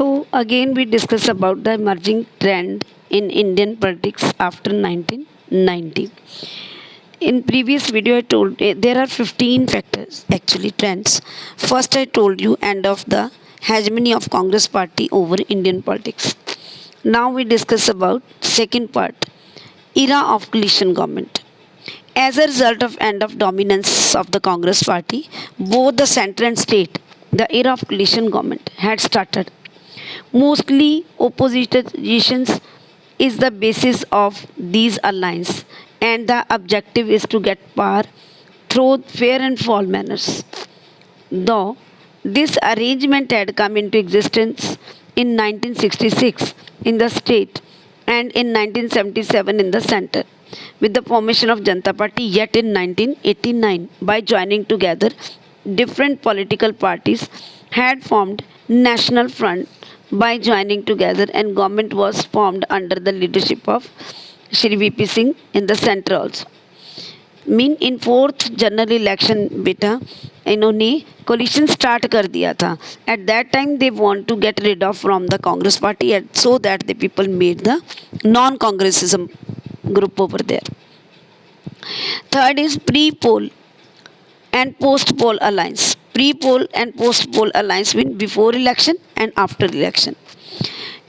So again we discuss about the emerging trend in Indian politics after 1990. In previous video I told there are 15 factors actually trends. First I told you end of the hegemony of Congress party over Indian politics. Now we discuss about second part era of coalition government. As a result of end of dominance of the Congress party, both the center and state, the era of coalition government had started. Mostly oppositions is the basis of these alliances and the objective is to get power through fair and foul manners. Though this arrangement had come into existence in 1966 in the state and in 1977 in the center with the formation of Janata Party, yet in 1989 by joining together different political parties had formed National Front by joining together and government was formed under the leadership of Shri VP Singh in the center also. Mean in fourth general election बेटा इन्होंने coalition start कर दिया था. At that time they want to get rid of from the Congress party and so that the people made the non Congressism group over there. Third is pre-poll and post-poll alliance. Pre-poll and post-poll alliance mean before election and after election.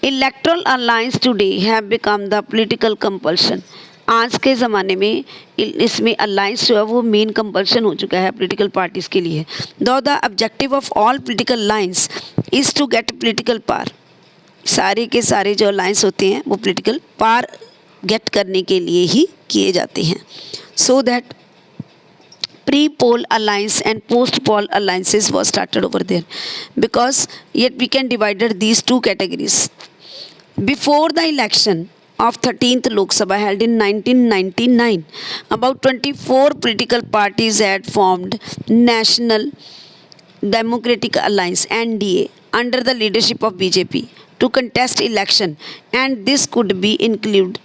Electoral alliance today have become the political compulsion. आज के ज़माने में इसमें alliance जो है वो main compulsion हो चुका है पॉलिटिकल पार्टीज़ के लिए. Though the objective of all political lines is to get political power. सारे के सारे जो अलाइंस होते हैं वो पॉलिटिकल पावर गेट करने के लिए ही किए जाते हैं. So that pre poll alliance and post poll alliances was started over there because yet we can divided these two categories. Before the election of 13th Lok Sabha held in 1999, about 24 political parties had formed National Democratic Alliance (NDA) under the leadership of BJP to contest election, and this could be included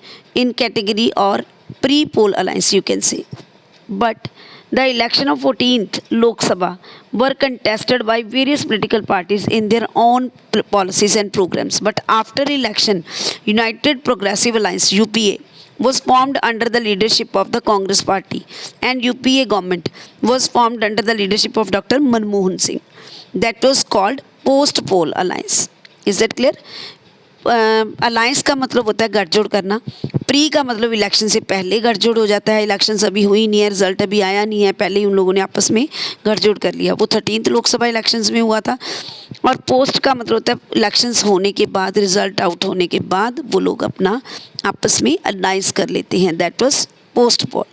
in category or pre-poll alliance you can say. But the election of 14th Lok Sabha were contested by various political parties in their own policies and programs. But after election, United Progressive Alliance (UPA) was formed under the leadership of the Congress Party, and UPA government was formed under the leadership of Dr. Manmohan Singh. That was called post-poll alliance. Is that clear? Alliance का मतलब होता है गठजोड़ करना. Pre का मतलब election से पहले गठजोड़ हो जाता है. इलेक्शन अभी हुई नहीं है, रिजल्ट अभी आया नहीं है, पहले ही उन लोगों ने आपस में गठजोड़ कर लिया. वो 13th लोकसभा इलेक्शंस में हुआ था. और पोस्ट का मतलब होता है इलेक्शंस होने के बाद, रिजल्ट आउट होने के बाद वो लोग अपना आपस में अलायंस कर लेते हैं. That was post pole.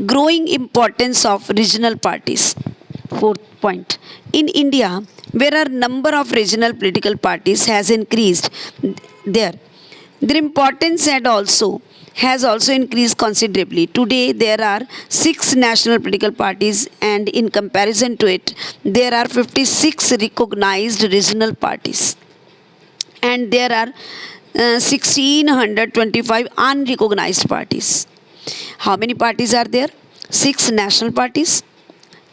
Growing importance of regional parties. Fourth point, in India where a number of regional political parties has increased, their importance has also increased considerably. Today there are 6 national political parties, and in comparison to it there are 56 recognized regional parties, and there are 1625 unrecognized parties. How many parties are there? 6 national parties,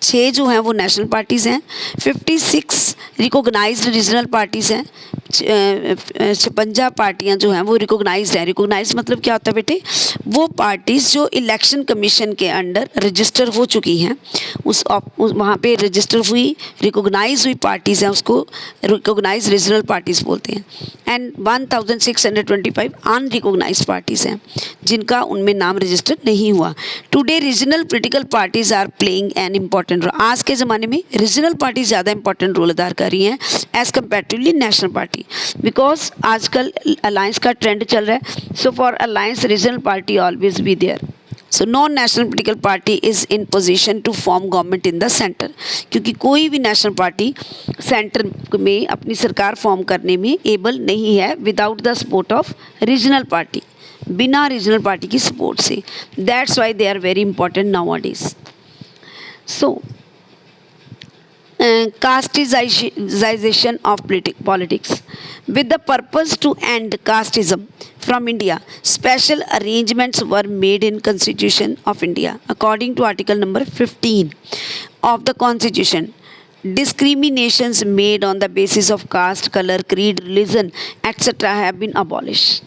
6 जो हैं वो national parties हैं, 56 recognised regional parties हैं, 56 पार्टियां जो हैं वो recognised हैं. रिकोगनाइज्ड मतलब क्या होता है बेटे? वो पार्टीज़ जो इलेक्शन कमीशन के अंडर रजिस्टर हो चुकी हैं, उस वहाँ पे रजिस्टर हुई रिकोगनाइज हुई पार्टीज़ हैं, उसको रिकोगनाइज रीजनल पार्टीज़ बोलते हैं. एंड 1625 अनरिकोगनाइज्ड पार्टीज़ हैं जिनका उनमें नाम रजिस्टर नहीं हुआ. Today regional political parties are playing an important role. आज के ज़माने में रीजनल पार्टीज ज़्यादा इंपॉर्टेंट रोल अदा कर रही हैं as comparatively national party, because आजकल अलायंस का ट्रेंड चल रहा है. So for alliance regional party always be there. So non national political party is in position to form government in the centre. क्योंकि कोई भी नेशनल पार्टी सेंटर में अपनी सरकार फॉर्म करने में एबल नहीं है without the support of regional party, बिना रीजनल पार्टी की सपोर्ट से. That's why they are very important nowadays. So, casteization of politics. With the purpose to end casteism from India, special arrangements were made in Constitution of India. According to Article number 15 of the Constitution, discriminations made on the basis of caste, color, creed, religion, etc. have been abolished.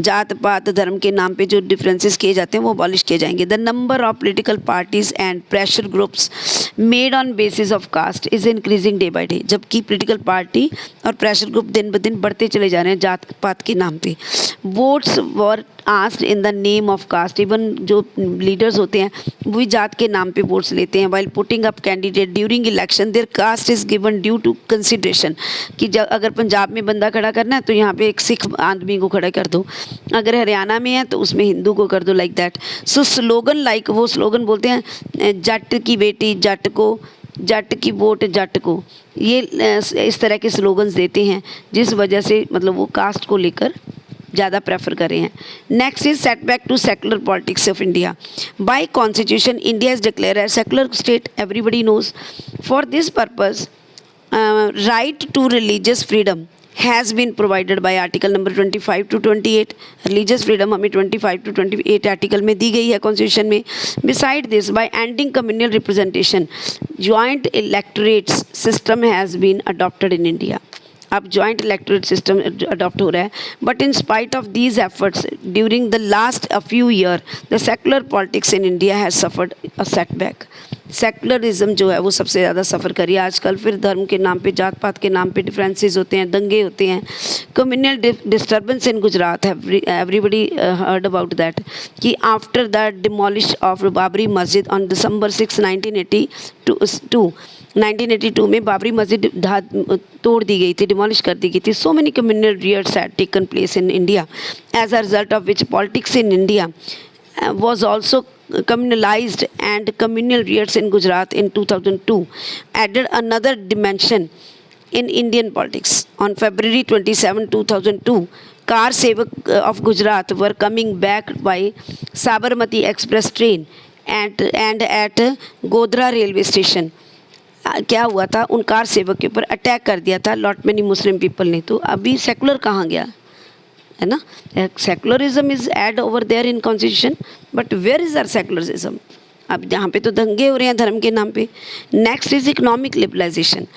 जात पात धर्म के नाम पे जो differences किए जाते हैं वो अबॉलिश किए जाएंगे. The number of political parties and pressure groups made on basis of caste is increasing day by day. जबकि पॉलिटिकल पार्टी और प्रेशर ग्रुप दिन ब दिन बढ़ते चले जा रहे हैं जात पात के नाम पे. Votes were asked in the name of caste. Even जो लीडर्स होते हैं वो भी जात के नाम पे वोट्स लेते हैं. While putting up candidate during election their caste is given due to consideration. कि अगर पंजाब में बंदा खड़ा करना है तो यहाँ पे एक सिख आदमी को खड़ा कर दो, अगर हरियाणा में है तो उसमें हिंदू को कर दो, like that. So slogan like वो स्लोगन बोलते हैं जट की बेटी जट को, जट की वोट जट को. ये इस तरह के स्लोगन्स देते हैं जिस वजह से मतलब वो कास्ट को लेकर ज़्यादा प्रेफर कर रहे हैं. Next is setback to secular politics of India. By constitution India is declare as secular state. Everybody knows. For this purpose right to religious freedom has been provided by article number 25 to 28. religious freedom हमें 25 to 28 article में दी गई है constitution में. beside this, by ending communal representation, joint electorate system has been adopted in India. अब joint electorate system adopt हो रहा है. But in spite of these efforts during the last a few year the secular politics in India has suffered a setback. Secularism जो है वो सबसे ज़्यादा सफ़र करी आजकल. फिर धर्म के नाम पे, जात पात के नाम पे डिफरेंसेस होते हैं, दंगे होते हैं. Communal disturbance in Gujarat, everybody heard about that. कि after the demolish of Babri Masjid on December 6, 1982 में बाबरी मस्जिद तोड़ दी गई थी, डिमोलिश कर दी गई थी. So many communal riots had taken place in India, as a result of which politics in India was also communalized, and communal riots in Gujarat in 2002 added another dimension in Indian politics. On February 27, 2002, car sevak of Gujarat were coming back by Sabarmati Express train and at Godhra railway station. क्या हुआ था, उन car सेवक के ऊपर attack कर दिया था लॉट मेनी मुस्लिम पीपल ने. तो अभी सेकुलर कहाँ गया है ना. Secularism is add over there in constitution, but where is our secularism. अब यहाँ पे तो दंगे हो रहे हैं धर्म के नाम पे. Next is economic liberalisation.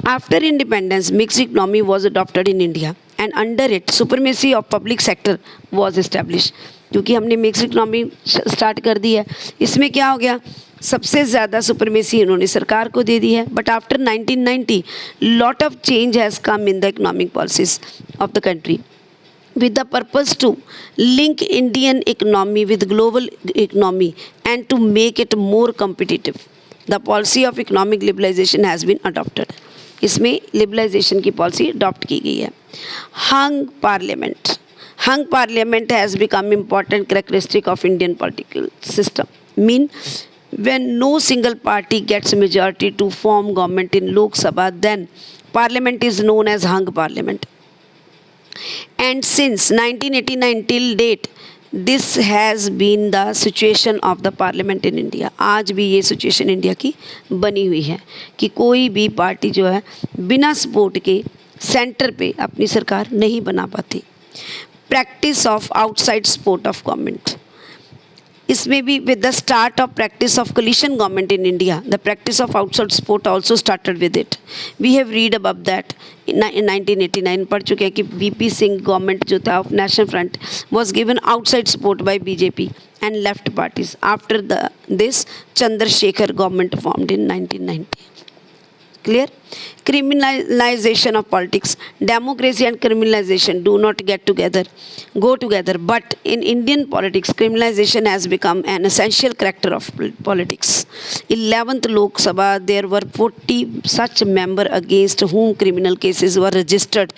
After independence mixed economy was adopted in India and under it supremacy of public sector was establish. क्योंकि हमने मिक्स्ड इकोनॉमी स्टार्ट कर दी है, इसमें क्या हो गया, सबसे ज़्यादा सुपरमेसी उन्होंने सरकार को दे दी है. But after 1990 lot of change has come in the economic policies of the country with the purpose to link Indian economy with global economy and to make it more competitive. The policy of economic liberalization has been adopted. इसमें liberalization की policy adopt की गई है. Hung parliament. Hung parliament has become important characteristic of Indian political system. Mean when no single party gets majority to form government in Lok Sabha, then parliament is known as hung parliament. And since 1989 till date, this has been the situation of the parliament in India. आज भी ये situation India की बनी हुई है कि कोई भी पार्टी जो है बिना सपोर्ट के सेंटर पे अपनी सरकार नहीं बना पाती. Practice of outside support of government. इसमें भी with the start of practice of coalition government in India, the practice of outside support also started with it. We have read about that in 1989 पढ़ चुके हैं कि VP Singh government जो था of national front was given outside support by BJP and left parties. After this Chandrashekhar government formed in 1990. Clear? Criminalization of politics. Democracy and criminalization do not go together. But in Indian politics, criminalization has become an essential character of politics. 11th Lok Sabha, there were 40 such members against whom criminal cases were registered.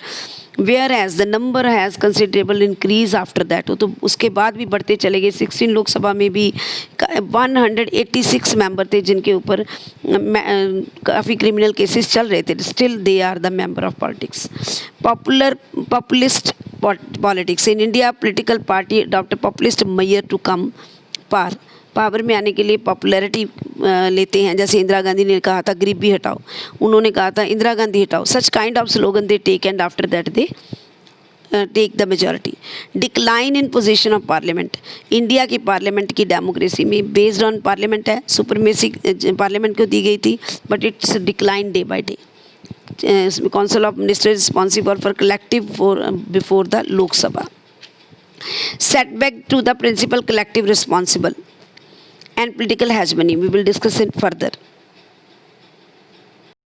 Whereas the number has considerable increase after that. तो उसके बाद भी बढ़ते चले गए. 16 लोकसभा में भी 186 member थे जिनके ऊपर काफ़ी क्रिमिनल केसेस चल रहे थे. Still they are the member of politics. Populist politics. In India political party adopt populist measure to come power में आने के लिए पॉपुलैरिटी लेते हैं. जैसे इंदिरा गांधी ने कहा था गरीबी हटाओ, उन्होंने कहा था इंदिरा गांधी हटाओ. Such kind of slogan they take and after that they take the majority. Decline in position of parliament. India की पार्लियामेंट की डेमोक्रेसी में बेस्ड ऑन पार्लियामेंट है, सुपरमेसी पार्लियामेंट को दी गई थी, but it's decline day by day. Council of Ministers responsible for collective before the Lok Sabha. Setback to the principal collective responsible and political hegemony. We will discuss it further.